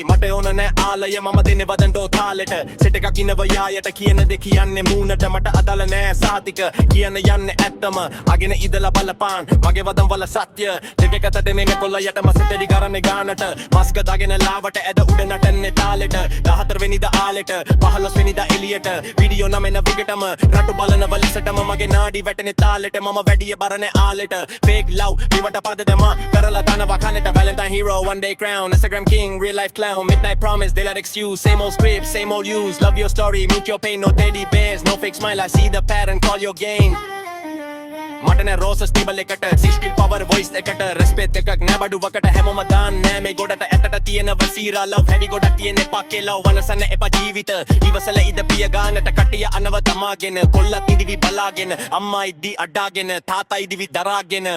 මට ඕන නෑ ආලය මම දෙන්නේ වදන්ඩෝ තාලෙට සෙට එකක් ඉනව යායට කියන දෙ කියන්නේ මූණට මට අදාළ නෑ සාතික කියන්න යන්නේ ඇත්තම අගෙන ඉදලා බලපාන් මගේ වදන් වල සත්‍ය දෙකකට දෙන්නේ කොල්ල යටම සෙටඩි කරන්නේ ගානට මස්ක දාගෙන ලාවට ඇද උඩ නටන්නේ තාලෙට 14 වෙනිදා ආලෙට 15 වෙනිදා එළියට වීඩියෝ නමෙන විකටම රටු බලන වලිසටම මගේ නාඩි වැටෙන්නේ තාලෙට මම වැඩිය බරනේ ආලෙට fake love විවට පද දෙම කරලා තනවා කනට Valentine hero one day crown Instagram king real life clown midnight promise they let excuse same old script same old use love your story mute your pain no teddy bears no fake smile I see the pattern call your game මටන roses ටිබල් එකට 60 power voice එකට respect එකක් නෑ බඩුවකට හැමෝම දාන්නේ මේ ගොඩට ඇටට තියෙන වසීරා love heavy ගොඩක් තියෙන පක්කේ love වනසන්න එපා ජීවිත ඉවසල ඉද පිය ගානට කටිය අනව තමාගෙන කොල්ලත් ඉදිවි බලාගෙන අම්මා ඉදි අඩාගෙන තාත්තා ඉදිවි දරාගෙන